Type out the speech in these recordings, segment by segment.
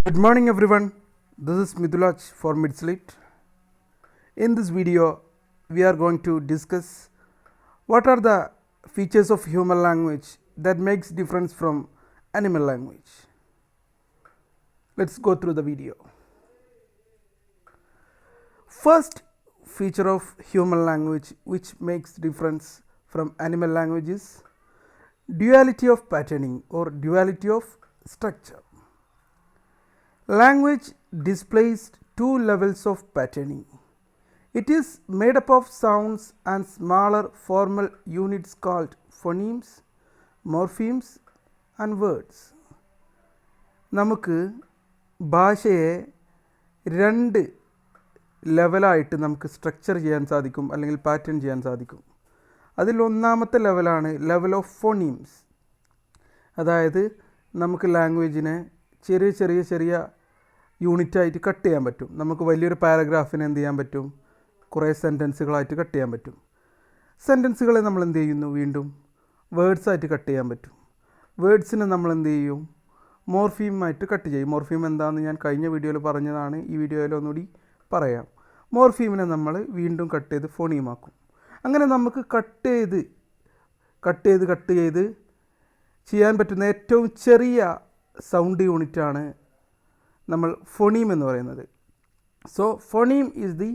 Good morning everyone, this is Midulaj for Midslit. In this video, we are going to discuss what are the features of human language that makes difference from animal language. Let's go through the video. First feature of human language which makes difference from animal language is duality of patterning or duality of structure. Language displays two levels of patterning. It is made up of sounds and smaller formal units called phonemes, morphemes and words. നമുക്ക് ഭാഷയെ രണ്ട് ലെവലായിട്ട് നമുക്ക് structure ചെയ്യാൻ സാധിക്കും അല്ലെങ്കിൽ pattern ചെയ്യാൻ സാധിക്കും. അതിൽ ഒന്നാമത്തെ ലെവലാണ് ലെവൽ ഓഫ് ഫോണീംസ്. അതായത് നമുക്ക് ലാംഗ്വേജിനെ ചെറിയ യൂണിറ്റായിട്ട് കട്ട് ചെയ്യാൻ പറ്റും. നമുക്ക് വലിയൊരു പാരഗ്രാഫിനെ എന്ത് ചെയ്യാൻ പറ്റും, കുറേ സെൻറ്റൻസുകളായിട്ട് കട്ട് ചെയ്യാൻ പറ്റും. സെൻറ്റൻസുകളെ നമ്മൾ എന്ത് ചെയ്യുന്നു, വീണ്ടും വേർഡ്സായിട്ട് കട്ട് ചെയ്യാൻ പറ്റും. വേർഡ്സിനെ നമ്മൾ എന്ത് ചെയ്യും, മോർഫീമായിട്ട് കട്ട് ചെയ്യും. മോർഫീം എന്താണെന്ന് ഞാൻ കഴിഞ്ഞ വീഡിയോയിൽ പറഞ്ഞതാണ്, ഈ വീഡിയോയിൽ ഒന്നുകൂടി പറയാം. മോർഫീമിനെ നമ്മൾ വീണ്ടും കട്ട് ചെയ്ത് ഫോണീമാക്കും. അങ്ങനെ നമുക്ക് കട്ട് ചെയ്ത് ചെയ്യാൻ പറ്റുന്ന ഏറ്റവും ചെറിയ സൗണ്ട് യൂണിറ്റാണ് നമ്മൾ ഫോണീം എന്ന് പറയുന്നത്. So phoneme is the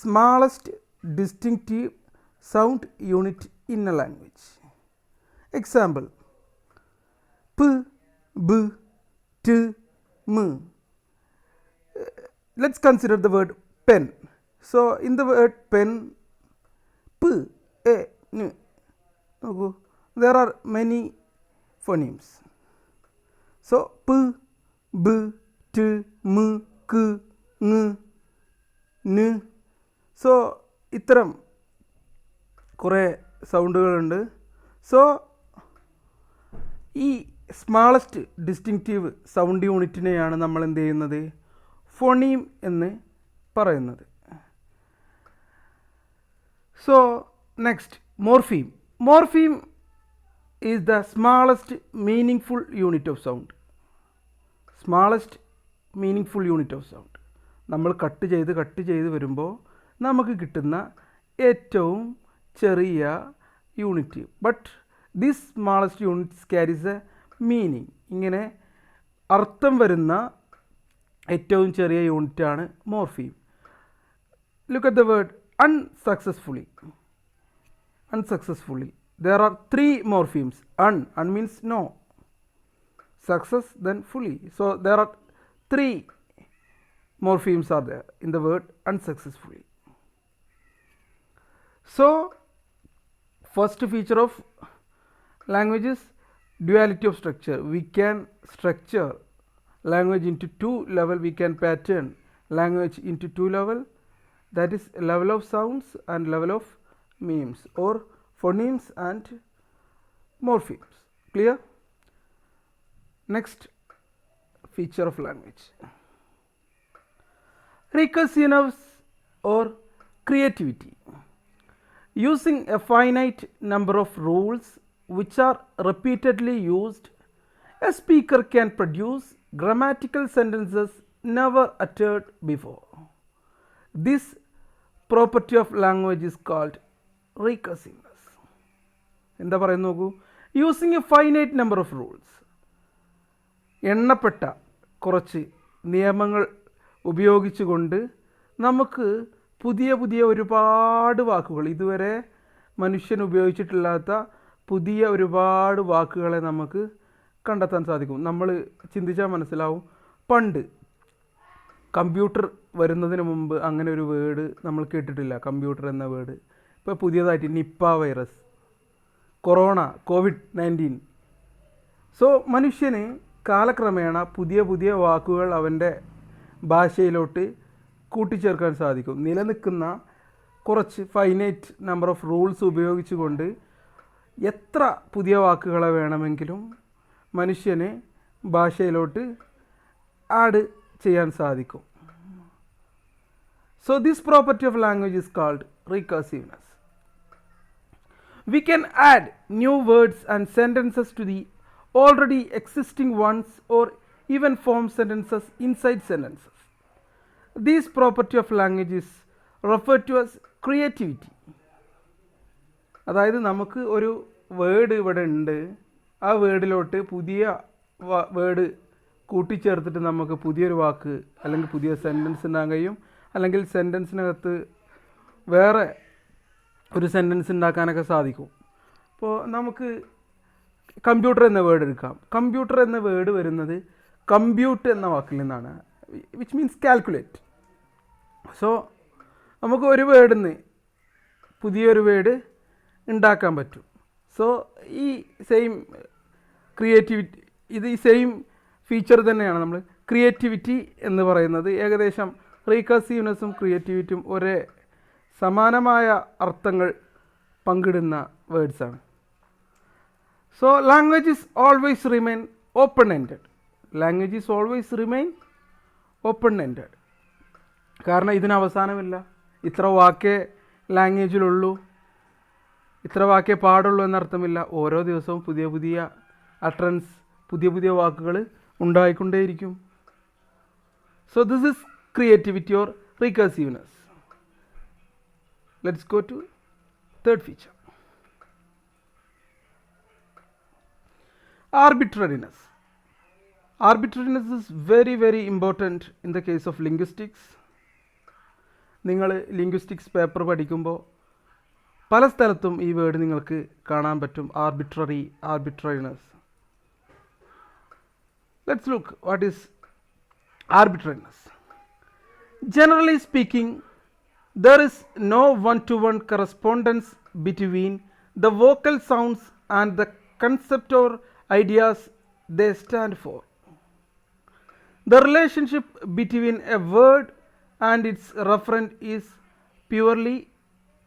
smallest distinctive sound unit in A language. Example: പ്, ബ്, ട്, മ്. Let's consider the word pen. So in the word pen, p, a, n, there are many phonemes. So p, b, t, m, k, ng, n. So ഇത്തരം കുറേ സൗണ്ടുകളുണ്ട്. So ഈ smallest distinctive sound യൂണിറ്റിനെയാണ് നമ്മൾ എന്ത് ചെയ്യുന്നത്, ഫോണീം എന്ന് പറയുന്നത്. So next morpheme. Morpheme is the smallest meaningful unit of sound. Smallest meaningful unit of sound. നമ്മൾ കട്ട് ചെയ്ത് വരുമ്പോൾ നമുക്ക് കിട്ടുന്ന ഏറ്റവും ചെറിയ unit. But this smallest units carries a meaning. ഇങ്ങനെ അർത്ഥം വരുന്ന ഏറ്റവും ചെറിയ യൂണിറ്റാണ് morpheme. Look at the word unsuccessfully. There are three morphemes. Un means no. Success, then fully. So there are three morphemes are there in the word unsuccessfully. So first feature of language is duality of structure. We can structure language into two level. We can pattern language into two level, that is level of sounds and level of memes or phonemes and morphemes. Clear? Next feature of language, recursiveness or creativity. Using a finite number of rules which are repeatedly used, a speaker can produce grammatical sentences never uttered before. This property of language is called recursiveness. എന്താ പറയുന്നത് നോക്കൂ. Using a finite number of rules. എണ്ണപ്പെട്ട കുറച്ച് നിയമങ്ങൾ ഉപയോഗിച്ചുകൊണ്ട് നമുക്ക് പുതിയ ഒരുപാട് വാക്കുകൾ, ഇതുവരെ മനുഷ്യൻ ഉപയോഗിച്ചിട്ടില്ലാത്ത പുതിയ ഒരുപാട് വാക്കുകളെ നമുക്ക് കണ്ടെത്താൻ സാധിക്കും. നമ്മൾ ചിന്തിച്ചാൽ മനസ്സിലാവും, പണ്ട് കമ്പ്യൂട്ടർ വരുന്നതിന് മുമ്പ് അങ്ങനെ ഒരു വേർഡ് നമ്മൾ കേട്ടിട്ടില്ല, കമ്പ്യൂട്ടർ എന്ന വേർഡ്. ഇപ്പോൾ പുതിയതായിട്ട് Nipah virus, corona, COVID-19. So മനുഷ്യന് കാലക്രമേണ പുതിയ വാക്കുകൾ അവൻ്റെ ഭാഷയിലോട്ട് കൂട്ടിച്ചേർക്കാൻ സാധിക്കും. നിലനിൽക്കുന്ന കുറച്ച് ഫൈനൈറ്റ് നമ്പർ ഓഫ് റൂൾസ് ഉപയോഗിച്ചുകൊണ്ട് എത്ര പുതിയ വാക്കുകളെ വേണമെങ്കിലും മനുഷ്യന് ഭാഷയിലോട്ട് ആഡ് ചെയ്യാൻ സാധിക്കും. So this property of language is called recursiveness. We can add new words and sentences to the already existing ones or even form sentences inside sentences. This property of language is referred to as creativity. അതായത് നമുക്ക് ഒരു word ഇവിടെ ഉണ്ട്, ആ വേർഡിലോട്ട് പുതിയ word കൂട്ടിച്ചേർത്തിട്ട് നമുക്ക് പുതിയൊരു വാക്ക് അല്ലെങ്കിൽ പുതിയ സെൻറ്റൻസ് ഉണ്ടാകാൻ കഴിയും, അല്ലെങ്കിൽ സെൻറ്റൻസിനകത്ത് വേറെ ഒരു സെൻറ്റൻസ് ഉണ്ടാക്കാനൊക്കെ സാധിക്കും. അപ്പോൾ നമുക്ക് കമ്പ്യൂട്ടർ എന്ന വേർഡ് എടുക്കാം. കമ്പ്യൂട്ടർ എന്ന വേർഡ് വരുന്നത് കമ്പ്യൂട്ട് എന്ന വാക്കിൽ നിന്നാണ്, വിച്ച് മീൻസ് കാൽക്കുലേറ്റ്. സോ നമുക്ക് ഒരു വേർഡിൽ നിന്ന് പുതിയൊരു വേർഡ് ഉണ്ടാക്കാൻ പറ്റും. സോ ഈ സെയിം ക്രിയേറ്റിവിറ്റി, ഇത് ഈ സെയിം ഫീച്ചർ തന്നെയാണ് നമ്മൾ ക്രിയേറ്റിവിറ്റി എന്ന് പറയുന്നത്. ഏകദേശം റീകർസീവ്നെസ്സും ക്രിയേറ്റിവിറ്റിയും ഒരേ സമാനമായ അർത്ഥങ്ങൾ പങ്കിടുന്ന വേർഡ്സാണ്. So languages always remain open ended. Languages always remain open ended. കാരണം ഇതിന് അവസാനമില്ല. ഇത്ര വാക്കേ ലാംഗ്വേജിലുള്ളൂ, ഇത്ര വാക്കേ പാടുള്ളൂ എന്നർത്ഥമില്ല. ഓരോ ദിവസവും പുതിയ പുതിയ അട്രൻസ്, പുതിയ പുതിയ വാക്കുകൾ ഉണ്ടായിക്കൊണ്ടേയിരിക്കും. So this is creativity or recursiveness. Let's go to third feature, arbitrariness. Arbitrariness is very very important in the case of linguistics. നിങ്ങൾ ലിംഗ്വിസ്റ്റിക്സ് പേപ്പർ പഠിക്കുമ്പോൾ പല സ്ഥലത്തും ഈ വേർഡ് നിങ്ങൾക്ക് കാണാൻ പറ്റും, arbitrariness. Let's look what is arbitrariness. Generally speaking, there is no one-to-one correspondence between the vocal sounds and the concept or ideas they stand for. The relationship between a word and its referent is purely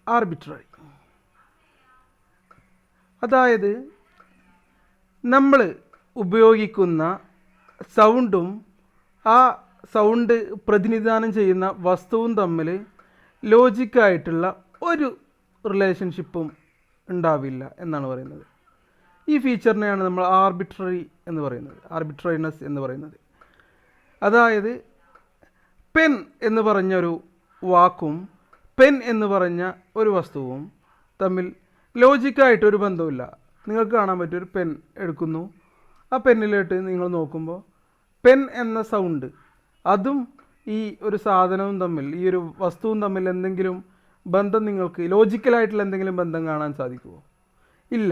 arbitrary. അതായത് നമ്മൾ ഉപയോഗിക്കുന്ന സൗണ്ടും ആ sound പ്രതിനിധാനം ചെയ്യുന്ന വസ്തുവും തമ്മിൽ ലോജിക്കായിട്ടുള്ള ഒരു റിലേഷൻഷിപ്പും ഉണ്ടാവില്ല എന്നാണ് പറയുന്നത്. ഈ ഫീച്ചറിനെയാണ് നമ്മൾ ആർബിട്രറിനെസ് എന്ന് പറയുന്നത്. അതായത് പെൻ എന്ന് പറഞ്ഞൊരു വാക്കും പെൻ എന്ന് പറഞ്ഞ ഒരു വസ്തുവും തമ്മിൽ ലോജിക്കായിട്ടൊരു ബന്ധമില്ല. നിങ്ങൾക്ക് കാണാൻ പറ്റും, ഒരു പെൻ എടുക്കുന്നു, ആ പെന്നിലോട്ട് നിങ്ങൾ നോക്കുമ്പോൾ പെൻ എന്ന സൗണ്ട് അതും ഈ ഒരു സാധനവും തമ്മിൽ, ഈ ഒരു വസ്തുവും തമ്മിൽ എന്തെങ്കിലും ബന്ധം, നിങ്ങൾക്ക് ലോജിക്കലായിട്ടുള്ള എന്തെങ്കിലും ബന്ധം കാണാൻ സാധിക്കുമോ? ഇല്ല.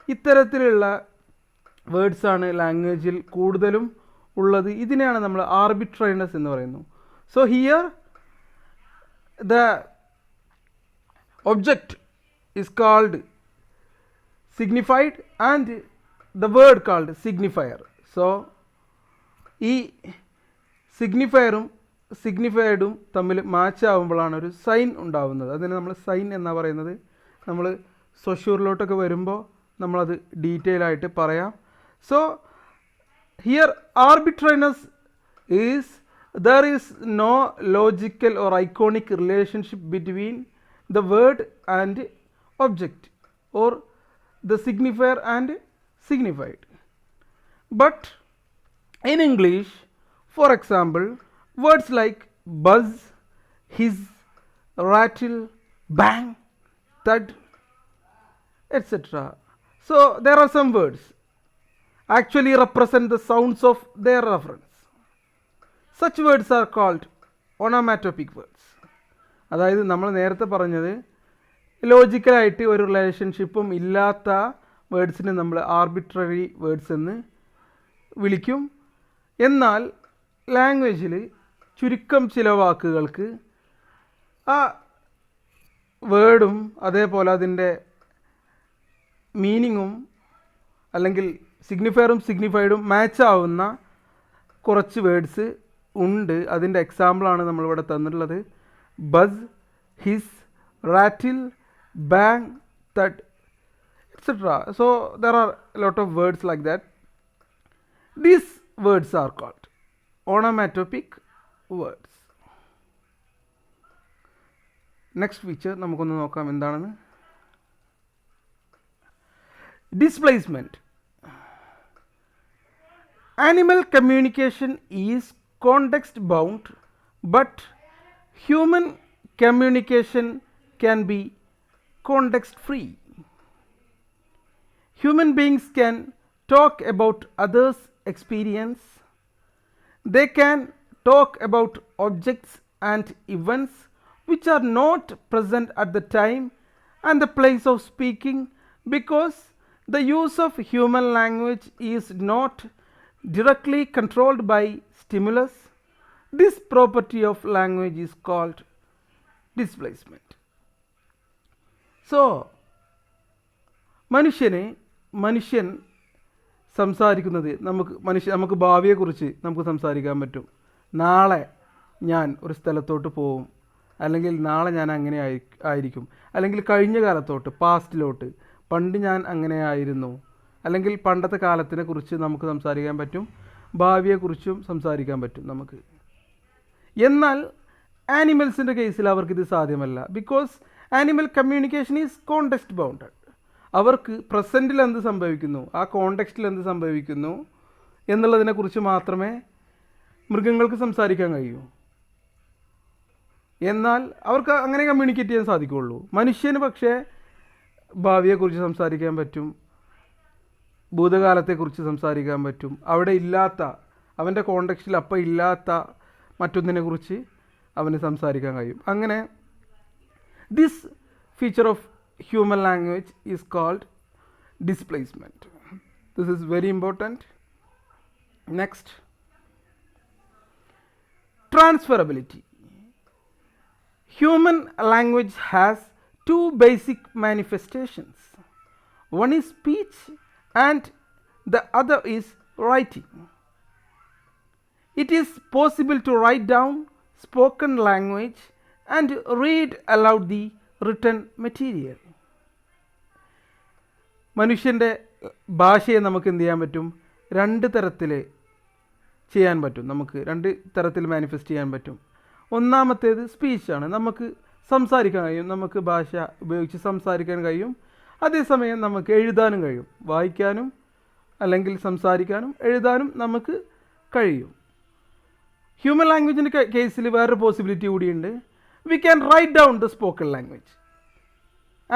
ഇത്തരത്തിലുള്ള വേർഡ്സാണ് ലാംഗ്വേജിൽ കൂടുതലും ഉള്ളത്. ഇതിനെയാണ് നമ്മൾ ആർബിട്രറിനെസ് എന്ന് പറയുന്നു. So here the object is called signified and the word called signifier. So ഈ സിഗ്നിഫയറും സിഗ്നിഫൈഡും തമ്മിൽ മാച്ച് ആവുമ്പോഴാണ് ഒരു സൈൻ ഉണ്ടാവുന്നത്. അതിന് നമ്മൾ സൈൻ എന്നാണ് പറയുന്നത്. നമ്മൾ സൊഷ്യൂറിലോട്ടൊക്കെ വരുമ്പോൾ നമ്മളത് ഡീറ്റെയിൽ ആയിട്ട് പറയാം. So here arbitrariness is there is no logical or iconic relationship between the word and object or the signifier and signified. But in English, for example, words like buzz, hiss, rattle, bang, thud, etc. So there are some words actually represent the sounds of their reference. Such words are called onomatopic words. അതായത് നമ്മൾ നേരത്തെ പറഞ്ഞത് ലോജിക്കലായിട്ട് ഒരു റിലേഷൻഷിപ്പും ഇല്ലാത്ത വേർഡ്സിനെ നമ്മൾ arbitrary words എന്ന് വിളിക്കും. എന്നാൽ ലാംഗ്വേജിൽ ചുരുക്കം ചില വാക്കുകൾക്ക് ആ വേർഡും അതേപോലെ അതിൻ്റെ മീനിങ്ങും അല്ലെങ്കിൽ സിഗ്നിഫയറും സിഗ്നിഫൈഡും മാച്ച് ആവുന്ന കുറച്ച് വേർഡ്സ് ഉണ്ട്. അതിൻ്റെ എക്സാമ്പിളാണ് നമ്മളിവിടെ തന്നിട്ടുള്ളത്. Buzz, hiss, rattle, bang, thud, etc. So there are a lot of words like that. These words are called onomatopic words. Next feature നമുക്കൊന്ന് നോക്കാം എന്താണെന്ന്. Displacement. Animal communication is context bound, but human communication can be context free. Human beings can talk about others' experience. They can talk about objects and events which are not present at the time and the place of speaking, because the use of human language is not directly controlled by stimulus. This property of language is called displacement. So, മനുഷ്യൻ സംസാരിക്കുന്നത് നമുക്ക് ഭാവിയെക്കുറിച്ച് നമുക്ക് സംസാരിക്കാൻ പറ്റും. നാളെ ഞാൻ ഒരു സ്ഥലത്തോട്ട് പോവും, അല്ലെങ്കിൽ നാളെ ഞാൻ അങ്ങനെ ആയിരിക്കും, അല്ലെങ്കിൽ കഴിഞ്ഞ കാലത്തോട്ട് പാസ്റ്റിലോട്ട് പണ്ട് ഞാൻ അങ്ങനെ ആയിരുന്നു, അല്ലെങ്കിൽ പണ്ടത്തെ കാലത്തിനെ കുറിച്ച് നമുക്ക് സംസാരിക്കാൻ പറ്റും, ഭാവിയെക്കുറിച്ചും സംസാരിക്കാൻ പറ്റും നമുക്ക്. എന്നാൽ ആനിമൽസിൻ്റെ കേസിൽ അവർക്കിത് സാധ്യമല്ല. Because animal communication is context bounded. അവർക്ക് പ്രസൻറ്റിൽ എന്ത് സംഭവിക്കുന്നു, ആ കോണ്ടെക്സ്റ്റിൽ എന്ത് സംഭവിക്കുന്നു എന്നുള്ളതിനെക്കുറിച്ച് മാത്രമേ മൃഗങ്ങൾക്ക് സംസാരിക്കാൻ കഴിയൂ. എന്നാൽ അവർക്ക് അങ്ങനെ കമ്മ്യൂണിക്കേറ്റ് ചെയ്യാൻ സാധിക്കുകയുള്ളൂ. മനുഷ്യന് പക്ഷേ ഭാവിയെക്കുറിച്ച് സംസാരിക്കാൻ പറ്റും, ഭൂതകാലത്തെക്കുറിച്ച് സംസാരിക്കാൻ പറ്റും, അവിടെ ഇല്ലാത്ത, അവൻ്റെ കോണ്ടെക്സ്റ്റിൽ അപ്പം ഇല്ലാത്ത മറ്റൊന്നിനെക്കുറിച്ച് അവന് സംസാരിക്കാൻ കഴിയും. അങ്ങനെ this feature of human language is called displacement. This is very important. Next, transferability. Human language has two basic manifestations. One is speech and the other is writing. It is possible to write down spoken language and read aloud the written material. മനുഷ്യൻ്റെ ഭാഷയെ നമുക്ക് എന്ത് ചെയ്യാൻ പറ്റും, രണ്ട് തരത്തിൽ ചെയ്യാൻ പറ്റും. നമുക്ക് രണ്ട് തരത്തിൽ മാനിഫെസ്റ്റ് ചെയ്യാൻ പറ്റും. ഒന്നാമത്തേത് സ്പീച്ചാണ്. നമുക്ക് സംസാരിക്കാൻ കഴിയും, നമുക്ക് ഭാഷ ഉപയോഗിച്ച് സംസാരിക്കാൻ കഴിയും. അതേസമയം നമുക്ക് എഴുതാനും കഴിയും. വായിക്കാനും അല്ലെങ്കിൽ സംസാരിക്കാനും എഴുതാനും നമുക്ക് കഴിയും. ഹ്യൂമൻ ലാംഗ്വേജിൻ്റെ കേസിൽ വേറൊരു പോസിബിലിറ്റി കൂടിയുണ്ട്. We can write down the spoken language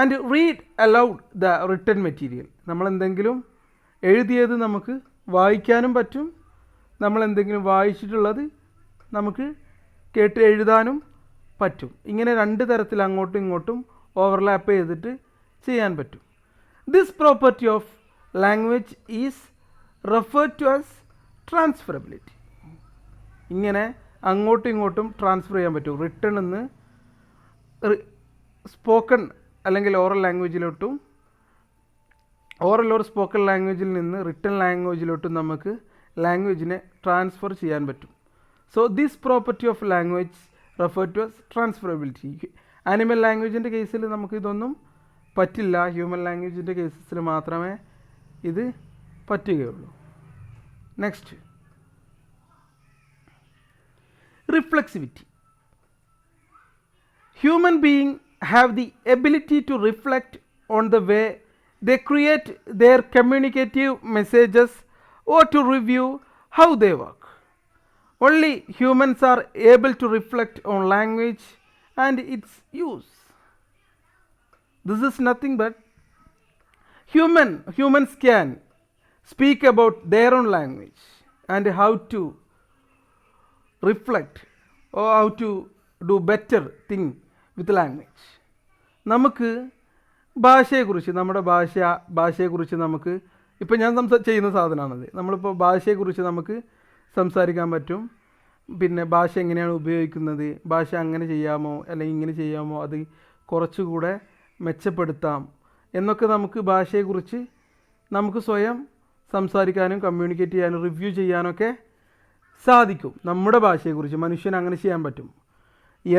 and read allowed the written material. നമ്മളെന്തെങ്കിലും എഴുതിയത് നമുക്ക് വായിക്കാനും പറ്റും, നമ്മളെന്തെങ്കിലും വായിച്ചിട്ടുള്ളത് നമുക്ക് കേട്ട് എഴുതാനും പറ്റും. ഇങ്ങനെ രണ്ട് തരത്തിൽ അങ്ങോട്ടും ഇങ്ങോട്ടും ഓവർലാപ്പ് ചെയ്തിട്ട് ചെയ്യാൻ പറ്റും. This property of language is referred to as transferability. ഇങ്ങനെ അങ്ങോട്ടും ഇങ്ങോട്ടും ട്രാൻസ്ഫർ ചെയ്യാൻ പറ്റും. റിട്ടൺ നിന്ന് സ്പോക്കൺ അല്ലെങ്കിൽ ഓറൽ ലാംഗ്വേജിലോട്ടും, ഓറൽ ഓർ സ്പോക്കൺ ലാംഗ്വേജിൽ നിന്ന് റിട്ടൺ ലാംഗ്വേജിലോട്ടും നമുക്ക് ലാംഗ്വേജിനെ ട്രാൻസ്ഫർ ചെയ്യാൻ പറ്റും. So this property of language referred to as transferability. Animal ലാംഗ്വേജിൻ്റെ കേസിൽ നമുക്കിതൊന്നും പറ്റില്ല. ഹ്യൂമൻ ലാംഗ്വേജിൻ്റെ കേസിൽ മാത്രമേ ഇത് പറ്റുകയുള്ളൂ. Next, reflexivity. Human beings have the ability to reflect on the way they create their communicative messages or to review how they work. Only humans are able to reflect on language and its use. This is nothing but humans can speak about their own language and how to reflect or how to do better thing with language. നമുക്ക് ഭാഷയെക്കുറിച്ച്, നമ്മുടെ ഭാഷയെക്കുറിച്ച് നമുക്ക് ഇപ്പോൾ ഞാൻ ചെയ്യുന്ന സാധനമാണത്. നമ്മളിപ്പോൾ ഭാഷയെക്കുറിച്ച് നമുക്ക് സംസാരിക്കാൻ പറ്റും. പിന്നെ ഭാഷ എങ്ങനെയാണ് ഉപയോഗിക്കുന്നത്, ഭാഷ അങ്ങനെ ചെയ്യാമോ അല്ലെങ്കിൽ ഇങ്ങനെ ചെയ്യാമോ, അത് കുറച്ചുകൂടെ മെച്ചപ്പെടുത്താം എന്നൊക്കെ നമുക്ക് ഭാഷയെക്കുറിച്ച് നമുക്ക് സ്വയം സംസാരിക്കാനും കമ്മ്യൂണിക്കേറ്റ് ചെയ്യാനും റിവ്യൂ ചെയ്യാനൊക്കെ സാധിക്കും. നമ്മുടെ ഭാഷയെക്കുറിച്ച് മനുഷ്യന് അങ്ങനെ ചെയ്യാൻ പറ്റും.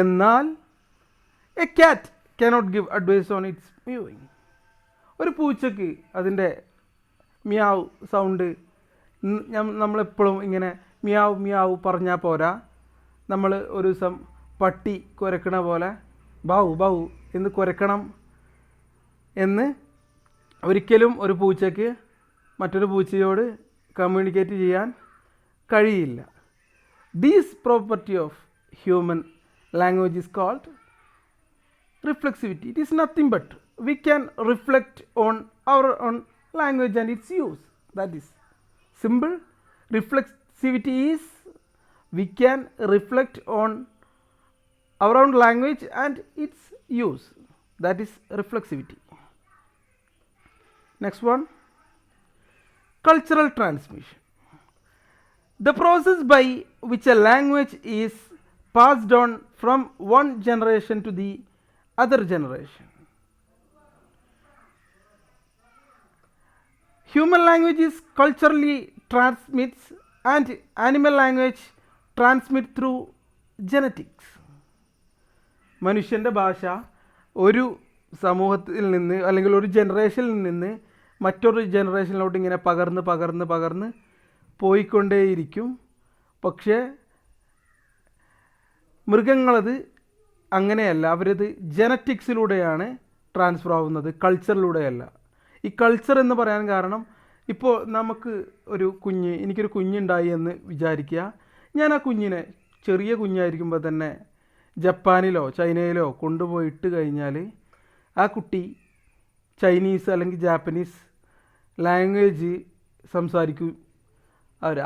എന്നാൽ A cat cannot give advice on its mewing. ഒരു പൂച്ചയ്ക്ക് അതിൻ്റെ മിയാവ് സൗണ്ട് നമ്മളെപ്പോഴും ഇങ്ങനെ മിയാവ് മിയാവ് പറഞ്ഞാൽ പോരാ. നമ്മൾ ഒരു ദിവസം പട്ടി കുരക്കണ പോലെ ബൗ ബൗ എന്ന് കുരക്കണം എന്ന് ഒരിക്കലും ഒരു പൂച്ചയ്ക്ക് മറ്റൊരു പൂച്ചയോട് കമ്മ്യൂണിക്കേറ്റ് ചെയ്യാൻ കഴിയില്ല. These property of human language is called reflexivity. It is nothing but we can reflect on our own language and its use. That is simple. Reflexivity is we can reflect on our own language and its use. That is reflexivity. Next one, cultural transmission. The process by which a language is passed on from one generation to the other generation. Human language is culturally transmits and animal language transmit through genetics. മനുഷ്യൻ്റെ ഭാഷ ഒരു സമൂഹത്തിൽ നിന്ന് അല്ലെങ്കിൽ ഒരു ജനറേഷനിൽ നിന്ന് മറ്റൊരു ജനറേഷനിലോട്ട് ഇങ്ങനെ പകർന്ന് പോയിക്കൊണ്ടേയിരിക്കും. പക്ഷേ മൃഗങ്ങളത് അങ്ങനെയല്ല, അവരത് ജനറ്റിക്സിലൂടെയാണ് ട്രാൻസ്ഫർ ആവുന്നത്, കൾച്ചറിലൂടെയല്ല. ഈ കൾച്ചർ എന്ന് പറയാൻ കാരണം, ഇപ്പോൾ നമുക്ക് എനിക്കൊരു കുഞ്ഞുണ്ടായി എന്ന് വിചാരിക്കുക. ഞാൻ ആ കുഞ്ഞിനെ ചെറിയ കുഞ്ഞായിരിക്കുമ്പോൾ തന്നെ ജപ്പാനിലോ ചൈനയിലോ കൊണ്ടുപോയിട്ട് കഴിഞ്ഞാൽ ആ കുട്ടി ചൈനീസ് അല്ലെങ്കിൽ ജാപ്പനീസ് ലാംഗ്വേജ് സംസാരിക്കും.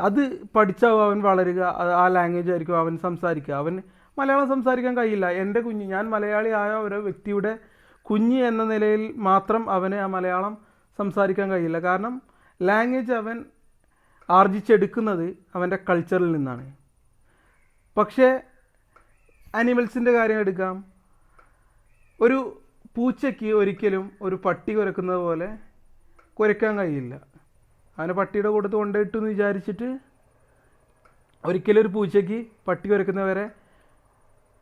അത് പഠിച്ചാവും അവൻ വളരുക, ആ ലാംഗ്വേജ് ആയിരിക്കും അവൻ സംസാരിക്കുക. അവൻ മലയാളം സംസാരിക്കാൻ കഴിയില്ല. എൻ്റെ കുഞ്ഞ്, ഞാൻ മലയാളിയായ ഒരു വ്യക്തിയുടെ കുഞ്ഞ് എന്ന നിലയിൽ മാത്രം അവന് ആ മലയാളം സംസാരിക്കാൻ കഴിയില്ല. കാരണം ലാംഗ്വേജ് അവൻ ആർജിച്ചെടുക്കുന്നത് അവൻ്റെ കൾച്ചറിൽ നിന്നാണ്. പക്ഷേ ആനിമൽസിൻ്റെ കാര്യം എടുക്കാം. ഒരു പൂച്ചയ്ക്ക് ഒരിക്കലും ഒരു പട്ടി കുരക്കുന്നത് പോലെ കുരയ്ക്കാൻ കഴിയില്ല. അവനെ പട്ടിയുടെ കൂട്ടത്ത് കൊണ്ടുപോയിട്ടു എന്ന് വിചാരിച്ചിട്ട് ഒരിക്കലും ഒരു പൂച്ചയ്ക്ക് പട്ടി കുരക്കുന്നവരെ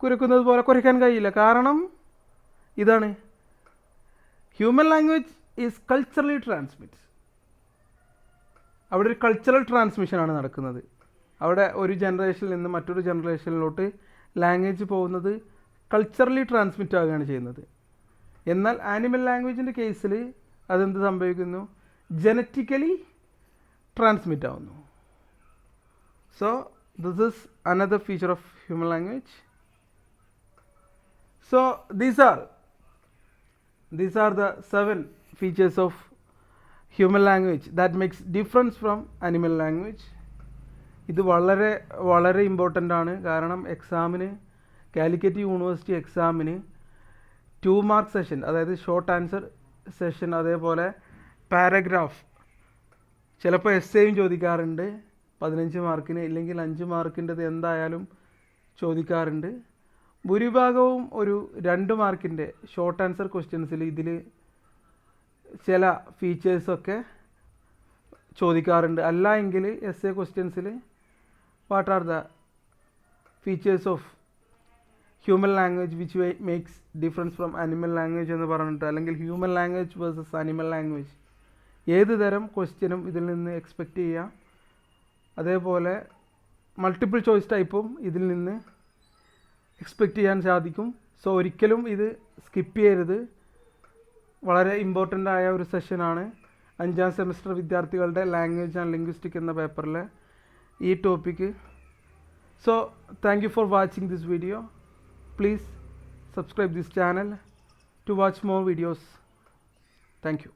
കുരക്കുന്നത് പോലെ കുരയ്ക്കാൻ കഴിയില്ല. കാരണം ഇതാണ്, human language is culturally transmit. അവിടെ ഒരു കൾച്ചറൽ ട്രാൻസ്മിഷനാണ് നടക്കുന്നത്. അവിടെ ഒരു ജനറേഷനിൽ നിന്ന് മറ്റൊരു ജനറേഷനിലോട്ട് ലാംഗ്വേജ് പോകുന്നത് കൾച്ചറലി ട്രാൻസ്മിറ്റ് ആവുകയാണ് ചെയ്യുന്നത്. എന്നാൽ ആനിമൽ ലാംഗ്വേജിൻ്റെ കേസിൽ അതെന്ത് സംഭവിക്കുന്നു? ജനറ്റിക്കലി ട്രാൻസ്മിറ്റ് ആവുന്നു. So this is another feature of human language. So these are the 7 features of human language that makes difference from animal language. ഇത് വളരെ ഇമ്പോർട്ടൻ്റ് ആണ്. കാരണം എക്സാമിന്, കാലിക്കറ്റ് യൂണിവേഴ്സിറ്റി എക്സാമിന് 2 മാർക്ക് സെഷൻ, അതായത് ഷോർട്ട് ആൻസർ സെഷൻ, അതേപോലെ paragraph, ചിലപ്പോൾ എസ്സേയും ചോദിക്കാറുണ്ട് 15 മാർക്കിന്, ഇല്ലെങ്കിൽ 5 മാർക്കിൻ്റെത് എന്തായാലും ചോദിക്കാറുണ്ട്. ഭൂരിഭാഗവും ഒരു 2 മാർക്കിൻ്റെ ഷോർട്ട് ആൻസർ ക്വസ്റ്റ്യൻസിൽ ഇതിൽ ചില ഫീച്ചേഴ്സൊക്കെ ചോദിക്കാറുണ്ട്. അല്ല എങ്കിൽ എസ് എ ക്വസ്റ്റ്യൻസിൽ what are the features of human language which makes difference from animal language എന്ന് പറഞ്ഞിട്ട്, അല്ലെങ്കിൽ human language versus animal language, ഏത് തരം ക്വസ്റ്റ്യനും ഇതിൽ നിന്ന് എക്സ്പെക്റ്റ് ചെയ്യാം. അതേപോലെ മൾട്ടിപ്പിൾ ചോയ്സ് ടൈപ്പും ഇതിൽ നിന്ന് എക്സ്പെക്റ്റ് ചെയ്യാൻ സാധിക്കും. സോ ഒരിക്കലും ഇത് സ്കിപ്പ് ചെയ്യരുത്. വളരെ ഇമ്പോർട്ടൻ്റ് ആയ ഒരു സെഷനാണ് 5ാം സെമസ്റ്റർ വിദ്യാർത്ഥികളുടെ ലാംഗ്വേജ് ആൻഡ് ലിംഗ്വിസ്റ്റിക് എന്ന പേപ്പറിലെ ഈ topic. So thank you for watching this video. Please subscribe this channel to watch more videos. Thank U.